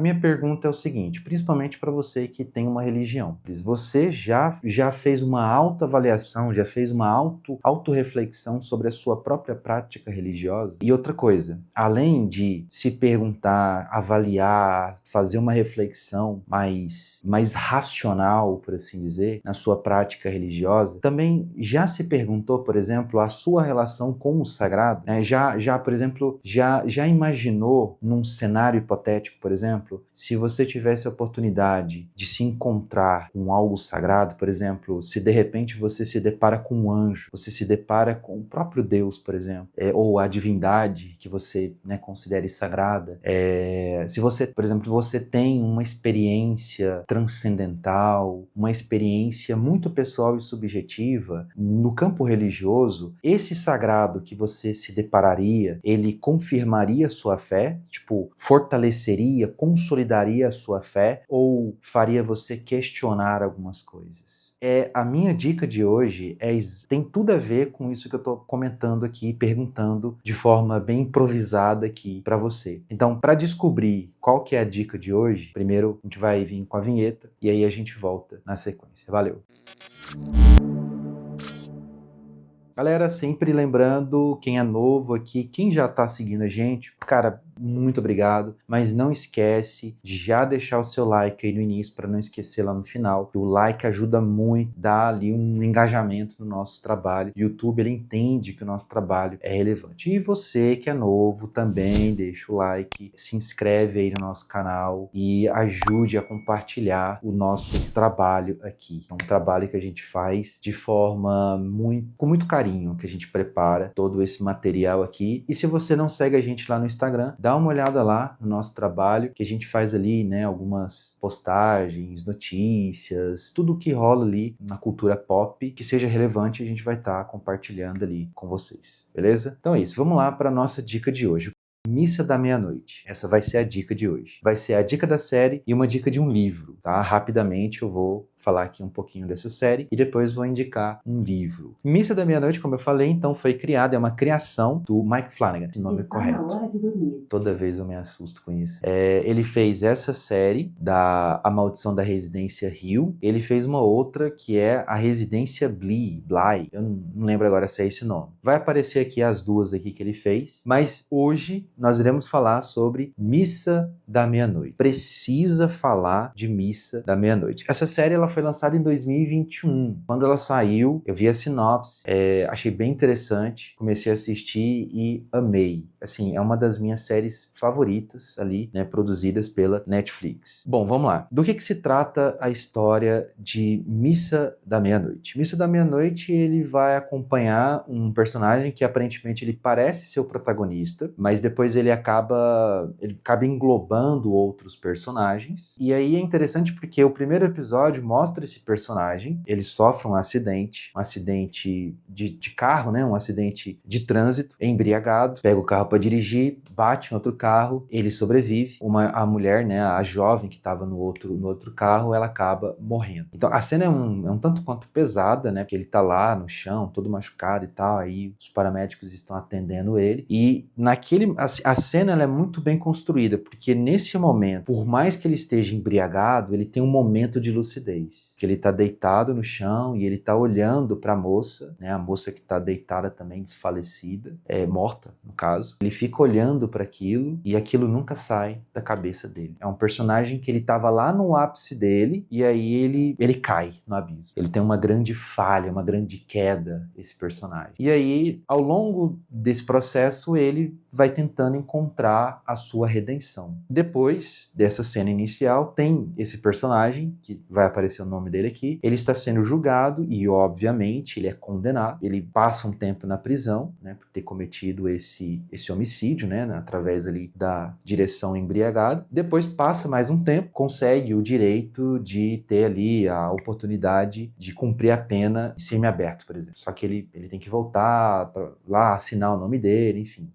minha pergunta é o seguinte, principalmente para você que tem uma religião. Você já fez uma autoavaliação, já fez uma autorreflexão sobre a sua própria prática religiosa? E outra coisa, além de se perguntar, avaliar, fazer uma reflexão mais racional, por assim dizer, na sua prática religiosa, também já se perguntou, por exemplo, a sua relação com o sagrado? Por exemplo, já imaginou num cenário hipotético, por exemplo, se você tivesse a oportunidade de se encontrar com algo sagrado, por exemplo, se de repente você se depara com um anjo, você se depara com o próprio Deus, por exemplo, ou a divindade que você, né, considere sagrada, se você, por exemplo, você tem uma experiência transcendental, uma experiência muito pessoal e subjetiva no campo religioso, esse sagrado que você se depararia, ele confirmaria sua fé, tipo, fortaleceria, consolidaria a sua fé, ou faria você questionar algumas coisas? A minha dica de hoje tem tudo a ver com isso que eu estou comentando aqui, perguntando de forma bem improvisada aqui para você. Então, para descobrir qual que é a dica de hoje, primeiro a gente vai vir com a vinheta e aí a gente volta na sequência. Valeu! Galera, sempre lembrando, quem é novo aqui, quem já tá seguindo a gente, cara, muito obrigado, mas não esquece de já deixar o seu like aí no início para não esquecer lá no final, que o like ajuda muito, dá ali um engajamento no nosso trabalho. O YouTube, ele entende que o nosso trabalho é relevante. E você que é novo também, deixa o like, se inscreve aí no nosso canal e ajude a compartilhar o nosso trabalho aqui. É um trabalho que a gente faz de forma com muito carinho, que a gente prepara todo esse material aqui. E se você não segue a gente lá no Instagram, dá uma olhada lá no nosso trabalho, que a gente faz ali, né, algumas postagens, notícias, tudo que rola ali na cultura pop, que seja relevante, a gente vai estar compartilhando ali com vocês, beleza? Então é isso, vamos lá para a nossa dica de hoje. Missa da Meia-Noite. Essa vai ser a dica de hoje. Vai ser a dica da série e uma dica de um livro, tá? Rapidamente eu vou falar aqui um pouquinho dessa série e depois vou indicar um livro. Missa da Meia-Noite, como eu falei, então foi criada, é uma criação do Mike Flanagan, esse nome é correto. Na hora de dormir. Toda vez eu me assusto com isso. Ele fez essa série da A Maldição da Residência Hill. Ele fez uma outra que é a Residência Bly. Eu não lembro agora se é esse nome. Vai aparecer aqui as duas aqui que ele fez, mas hoje nós iremos falar sobre Missa da Meia-Noite. Precisa falar de Missa da Meia-Noite. Essa série ela foi lançada em 2021. Quando ela saiu, eu vi a sinopse, achei bem interessante, comecei a assistir e amei. Assim, é uma das minhas séries favoritas ali, né, produzidas pela Netflix. Bom, vamos lá. Do que se trata a história de Missa da Meia-Noite? Missa da Meia-Noite, ele vai acompanhar um personagem que aparentemente ele parece ser o protagonista, mas depois ele acaba englobando outros personagens. E aí é interessante porque o primeiro episódio mostra esse personagem, ele sofre um acidente de carro, né, um acidente de trânsito, embriagado, pega o carro para dirigir, bate em outro carro, ele sobrevive. A mulher, né, a jovem que estava no outro carro, ela acaba morrendo. Então a cena é um tanto quanto pesada, né, porque ele tá lá no chão, todo machucado e tal, aí os paramédicos estão atendendo ele, e a cena ela é muito bem construída, porque nesse momento, por mais que ele esteja embriagado, ele tem um momento de lucidez, que ele tá deitado no chão e ele tá olhando para a moça, né, a moça que tá deitada também, desfalecida, morta no caso. Ele fica olhando para aquilo e aquilo nunca sai da cabeça dele. É um personagem que ele tava lá no ápice dele e aí ele cai no abismo. Ele tem uma grande falha, uma grande queda, esse personagem. E aí, ao longo desse processo, ele vai tentando encontrar a sua redenção. Depois dessa cena inicial, tem esse personagem, que vai aparecer o nome dele aqui, ele está sendo julgado e, obviamente, ele é condenado. Ele passa um tempo na prisão, né, por ter cometido esse homicídio, né, através ali da direção embriagada. Depois passa mais um tempo, consegue o direito de ter ali a oportunidade de cumprir a pena em semiaberto, por exemplo. Só que ele tem que voltar para lá, assinar o nome dele, enfim.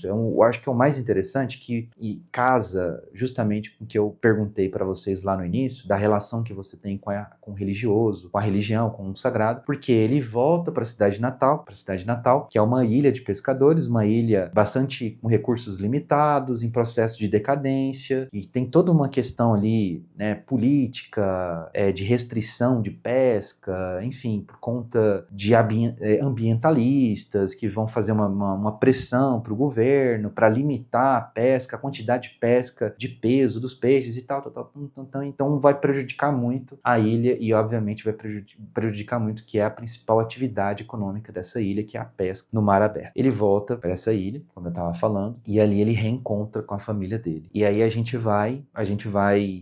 isso, eu acho que é o mais interessante, e casa justamente com o que eu perguntei para vocês lá no início, da relação que você tem com o religioso, com a religião, com o sagrado, porque ele volta para a cidade natal, que é uma ilha de pescadores, uma ilha bastante com recursos limitados, em processo de decadência, e tem toda uma questão ali, né, política, de restrição de pesca, enfim, por conta de ambientalistas que vão fazer uma pressão para o governo para limitar a pesca, a quantidade de pesca, de peso dos peixes e tal. Então vai prejudicar muito a ilha e, obviamente, vai prejudicar muito, que é a principal atividade econômica dessa ilha, que é a pesca no mar aberto. Ele volta para essa ilha, como eu estava falando, e ali ele reencontra com a família dele. E aí a gente vai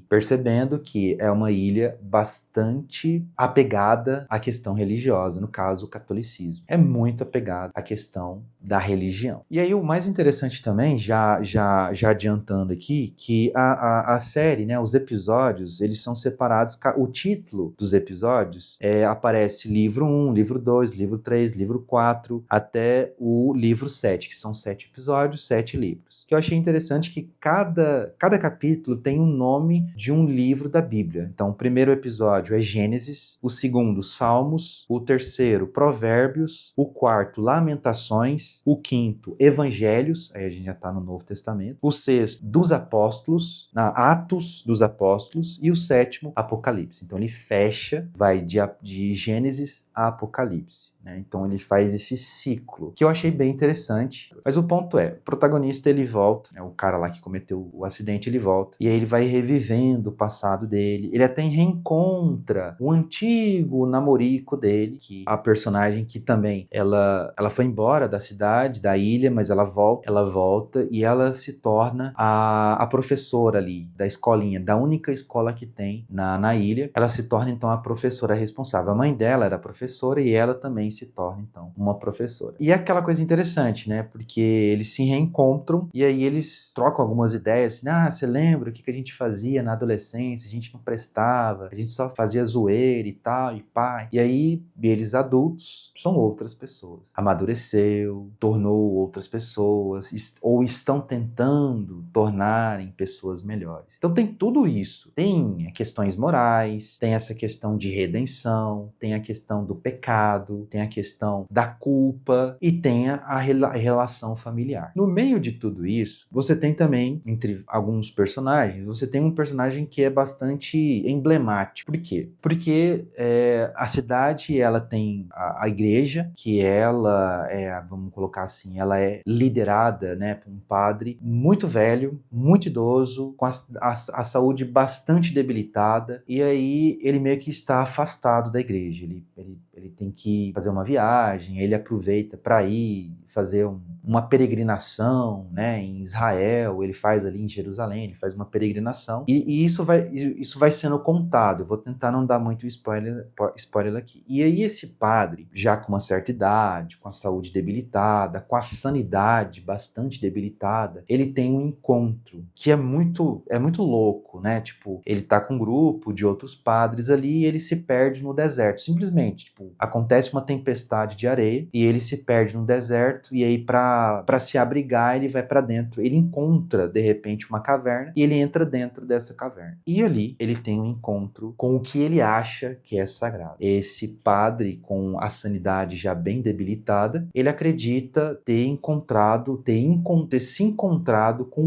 percebendo que é uma ilha bastante apegada à questão religiosa, no caso, o catolicismo. É muito apegado à questão da religião. E aí o mais interessante também, já adiantando aqui, que a série, né, os episódios, eles são separados, o título dos episódios aparece livro 1, livro 2, livro 3, livro 4, até o livro 7, que são 7 episódios, 7 livros. Que eu achei interessante que cada capítulo tem um nome de um livro da Bíblia. Então, o primeiro episódio é Gênesis, o segundo, Salmos, o terceiro, Provérbios, o quarto, Lamentações, o quinto, Evangelhos, aí a gente já está no Novo Testamento, o sexto, dos Apóstolos, Atos dos Apóstolos, e o sétimo, Apocalipse. Então, ele fecha, vai de Gênesis a Apocalipse, né? Então, ele faz esse ciclo, que eu achei bem interessante. Mas o ponto é, o protagonista, ele volta, o cara lá que cometeu o acidente, ele volta, e aí ele vai revivendo o passado dele, ele até reencontra o antigo namorico dele, que a personagem que também, ela foi embora da cidade, da ilha, mas ela volta e ela se torna a professora ali da escolinha, da única escola que tem na ilha. Ela se torna então a professora responsável. A mãe dela era professora e ela também se torna então uma professora. E é aquela coisa interessante, né? Porque eles se reencontram e aí eles trocam algumas ideias, assim, você lembra o que a gente fazia na adolescência? A gente não prestava, a gente só fazia zoeira e tal, e pá. E aí, eles adultos são outras pessoas. Amadureceu, tornou outras pessoas, ou estão tentando tornarem pessoas melhores. Então tem tudo isso. Tem questões morais, tem essa questão de redenção, tem a questão do pecado, tem a questão da culpa e tem a relação familiar. No meio de tudo isso, você tem também, entre alguns personagens, você tem um personagem que é bastante emblemático. Por quê? Porque a cidade, ela tem a igreja, que ela vamos colocar assim, ela é liderada, né, por um padre muito velho, muito idoso, com a saúde bastante debilitada, e aí ele meio que está afastado da igreja. Ele tem que fazer uma viagem, ele aproveita para ir fazer uma peregrinação, né, em Israel, ele faz ali em Jerusalém, ele faz uma peregrinação, e isso vai sendo contado. Eu vou tentar não dar muito spoiler aqui. E aí esse padre, já com uma certa idade, com a saúde debilitada, com a sanidade bastante debilitada, ele tem um encontro que é muito louco, né? Tipo, ele tá com um grupo de outros padres ali e ele se perde no deserto, simplesmente, tipo, acontece uma tempestade de areia e ele se perde no deserto, e aí para se abrigar ele vai para dentro, ele encontra de repente uma caverna e ele entra dentro dessa caverna, e ali ele tem um encontro com o que ele acha que é sagrado. Esse padre, com a sanidade já bem debilitada, ele acredita ter se encontrado com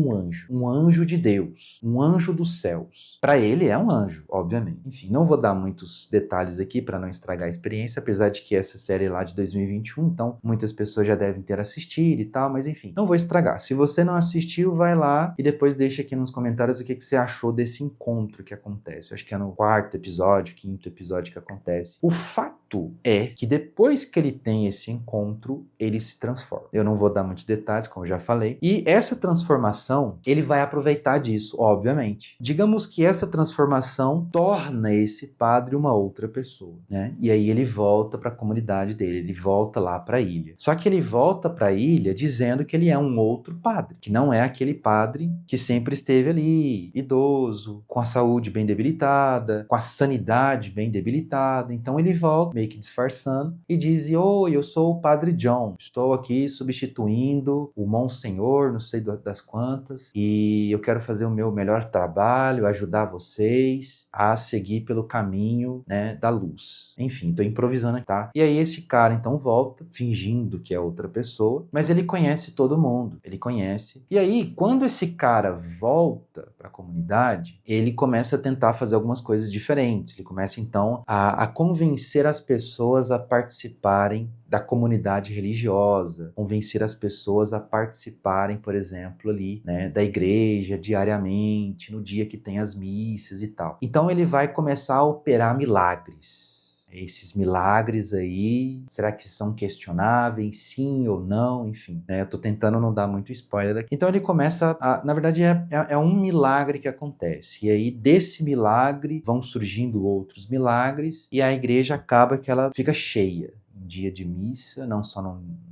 um anjo de Deus, um anjo dos céus. Para ele é um anjo, obviamente. Enfim, não vou dar muitos detalhes aqui para não estragar a experiência, apesar de que essa série é lá de 2021, então muitas pessoas já devem ter assistido e tal, mas enfim, não vou estragar. Se você não assistiu, vai lá e depois deixa aqui nos comentários o que você achou desse encontro que acontece. Eu acho que é no quarto episódio, quinto episódio que acontece. O fato é que depois que ele tem esse encontro, ele se transforma. Eu não vou dar muitos detalhes, como eu já falei. E essa transformação, ele vai aproveitar disso, obviamente. Digamos que essa transformação torna esse padre uma outra pessoa, né? E aí ele volta para a comunidade dele, ele volta lá para a ilha. Só que ele volta para a ilha ilha dizendo que ele é um outro padre, que não é aquele padre que sempre esteve ali, idoso, com a saúde bem debilitada, com a sanidade bem debilitada. Então ele volta, meio que disfarçando, e diz: oi, eu sou o padre John, estou aqui substituindo o Monsenhor, não sei das quantas, e eu quero fazer o meu melhor trabalho, ajudar vocês a seguir pelo caminho, né, da luz. Enfim, tô improvisando, tá? E aí esse cara então volta, fingindo que é outra pessoa, mas ele conhece todo mundo, ele conhece. E aí, quando esse cara volta para a comunidade, ele começa a tentar fazer algumas coisas diferentes. Ele começa então a convencer as pessoas a participarem da comunidade religiosa, convencer as pessoas a participarem, por exemplo, ali, né, da igreja diariamente, no dia que tem as missas e tal. Então ele vai começar a operar milagres. Esses milagres aí, será que são questionáveis, sim ou não? Enfim, né, eu tô tentando não dar muito spoiler aqui. Então ele começa na verdade é um milagre que acontece, e aí desse milagre vão surgindo outros milagres, e a igreja acaba que ela fica cheia. Um dia de missa, não só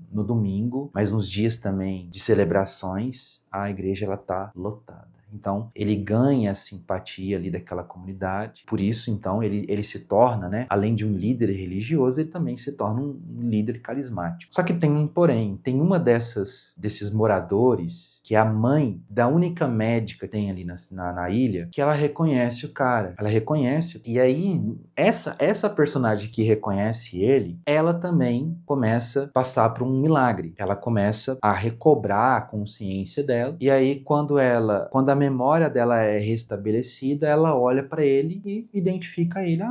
no domingo, mas nos dias também de celebrações, a igreja ela tá lotada. Então, ele ganha a simpatia ali daquela comunidade. Por isso, então, ele se torna, né, além de um líder religioso, ele também se torna um líder carismático. Só que tem um porém. Tem uma desses moradores, que é a mãe da única médica que tem ali na ilha, que ela reconhece o cara. Ela reconhece. E aí, essa personagem que reconhece ele, ela também começa a passar por um milagre. Ela começa a recobrar a consciência dela. E aí, quando a memória dela é restabelecida, ela olha pra ele e identifica ele.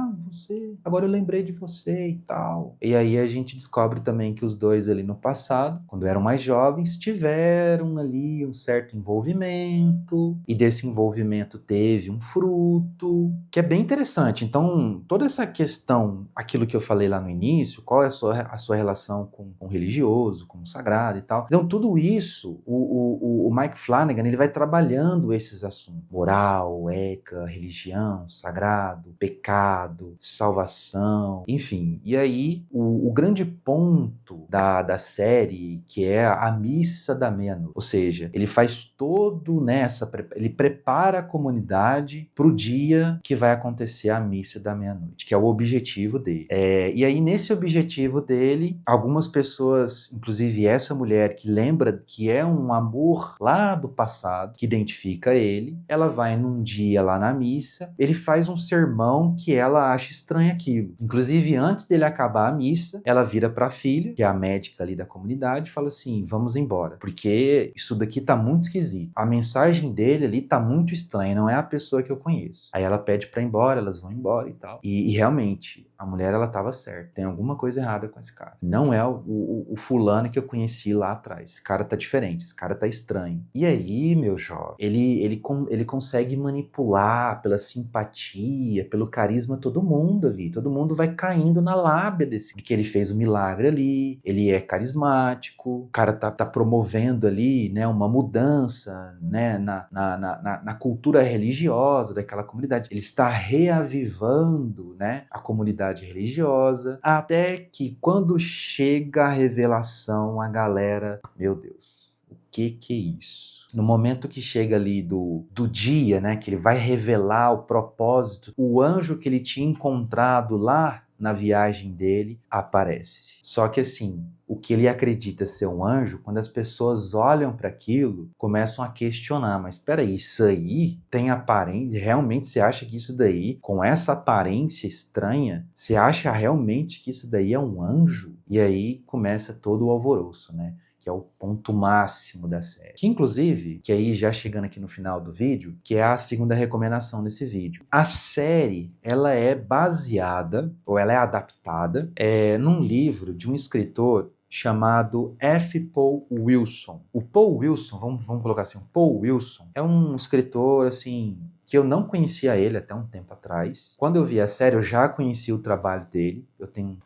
Agora eu lembrei de você e tal. E aí a gente descobre também que os dois ali no passado, quando eram mais jovens, tiveram ali um certo envolvimento, e desse envolvimento teve um fruto, que é bem interessante. Então, toda essa questão, aquilo que eu falei lá no início, qual é a sua relação com o religioso, com o sagrado e tal. Então, tudo isso, o Mike Flanagan, ele vai trabalhando esses assuntos: moral, ética, religião, sagrado, pecado, salvação, enfim. E aí, o grande ponto da série, que é a missa da meia-noite, ou seja, ele faz todo, né, ele prepara a comunidade para o dia que vai acontecer a missa da meia-noite, que é o objetivo dele. E aí, nesse objetivo dele, algumas pessoas, inclusive essa mulher que lembra que é um amor lá do passado, que identifica ele, ela vai num dia lá na missa, ele faz um sermão que ela acha estranho aquilo. Inclusive, antes dele acabar a missa, ela vira para a filha, que é a médica ali da comunidade, e fala assim: vamos embora, porque isso daqui tá muito esquisito. A mensagem dele ali tá muito estranha, não é a pessoa que eu conheço. Aí ela pede para ir embora, elas vão embora e tal. E realmente, a mulher, ela tava certa. Tem alguma coisa errada com esse cara. Não é o fulano que eu conheci lá atrás. Esse cara tá diferente, esse cara tá estranho. E aí, meu jovem, ele consegue manipular pela simpatia, pelo carisma todo mundo ali. Todo mundo vai caindo na lábia porque ele fez um milagre ali, ele é carismático, o cara tá promovendo ali, né, uma mudança, né, na cultura religiosa daquela comunidade. Ele está reavivando, né, a comunidade religiosa, até que quando chega a revelação, a galera, meu Deus, o que é isso? No momento que chega ali do dia, né, que ele vai revelar o propósito, o anjo que ele tinha encontrado lá na viagem dele aparece. Só que assim, o que ele acredita ser um anjo, quando as pessoas olham para aquilo, começam a questionar: mas espera aí, isso aí tem aparência? Realmente você acha que isso daí, com essa aparência estranha, você acha realmente que isso daí é um anjo? E aí começa todo o alvoroço, né? Que é o ponto máximo da série. Que inclusive, que aí já chegando aqui no final do vídeo, que é a segunda recomendação desse vídeo. A série, ela é baseada, ou ela é adaptada, num livro de um escritor chamado F. Paul Wilson. O Paul Wilson, vamos colocar assim, o Paul Wilson é um escritor, assim, que eu não conhecia ele até um tempo atrás. Quando eu vi a série, eu já conhecia o trabalho dele. Eu tenho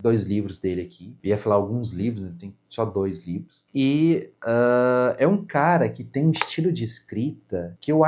dois livros dele aqui. Eu ia falar alguns livros, eu tenho só 2 livros. E é um cara que tem um estilo de escrita que eu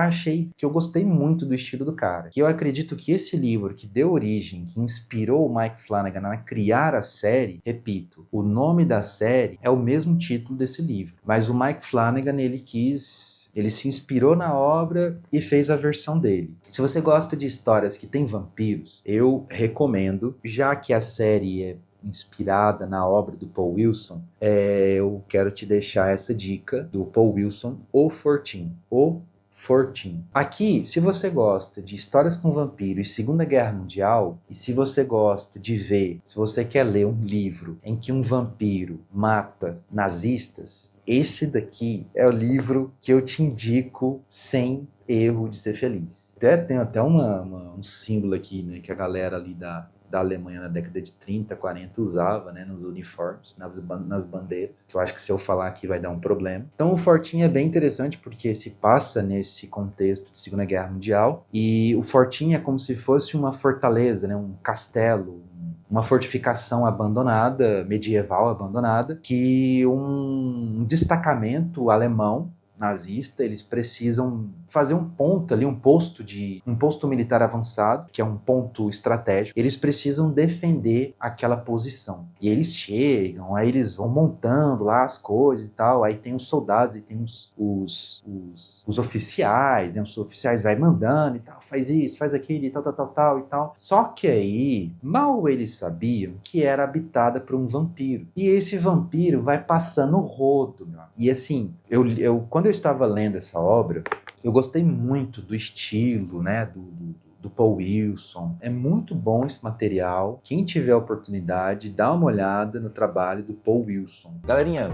gostei muito do estilo do cara. Que eu acredito que esse livro que deu origem, que inspirou o Mike Flanagan a criar a série, repito, o nome da série é o mesmo título desse livro. Mas o Mike Flanagan, ele se inspirou na obra e fez a versão dele. Se você gosta de histórias que tem vampiros, eu recomendo, já que a série é inspirada na obra do Paul Wilson, eu quero te deixar essa dica do Paul Wilson, O Fortean. Aqui, se você gosta de histórias com vampiro e Segunda Guerra Mundial, e se você quer ler um livro em que um vampiro mata nazistas, esse daqui é o livro que eu te indico sem erro de ser feliz. Tem até um símbolo aqui, né, que a galera ali da Alemanha na década de 30, 40 usava, né, nos uniformes, nas bandeiras, que eu acho que se eu falar aqui vai dar um problema. Então o Fortean é bem interessante porque se passa nesse contexto de Segunda Guerra Mundial, e o Fortean é como se fosse uma fortaleza, né, um castelo, uma fortificação abandonada, medieval abandonada, que um destacamento alemão nazista, eles precisam fazer um ponto ali, um posto militar avançado, que é um ponto estratégico. Eles precisam defender aquela posição. E eles chegam, aí eles vão montando lá as coisas e tal, aí tem os soldados e tem os oficiais, né? Os oficiais vai mandando e tal, faz isso, faz aquilo e tal e tal. Só que aí, mal eles sabiam que era habitada por um vampiro. E esse vampiro vai passando o rodo, meu. E assim, quando eu estava lendo essa obra, eu gostei muito do estilo, né, do Paul Wilson. É muito bom esse material. Quem tiver a oportunidade, dá uma olhada no trabalho do Paul Wilson. Galerinha,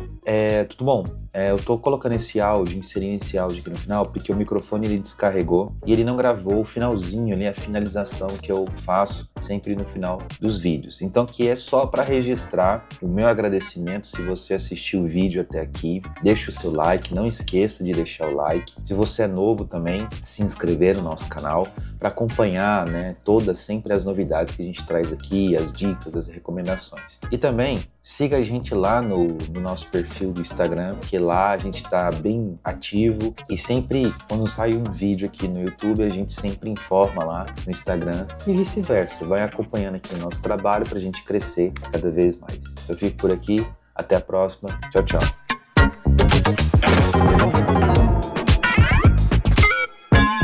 tudo bom? Eu tô colocando inserindo esse áudio aqui no final, porque o microfone ele descarregou e ele não gravou o finalzinho ali, a finalização que eu faço sempre no final dos vídeos. Então, que é só para registrar o meu agradecimento se você assistiu o vídeo até aqui. Deixa o seu like, não esqueça de deixar o like. Se você é novo também, se inscrever no nosso canal para acompanhar, né, sempre as novidades que a gente traz aqui, as dicas, as recomendações. E também siga a gente lá no nosso perfil do Instagram, que lá a gente está bem ativo e sempre quando sai um vídeo aqui no YouTube, a gente sempre informa lá no Instagram e vice-versa. Vai acompanhando aqui o nosso trabalho para a gente crescer cada vez mais. Eu fico por aqui, até a próxima. Tchau, tchau.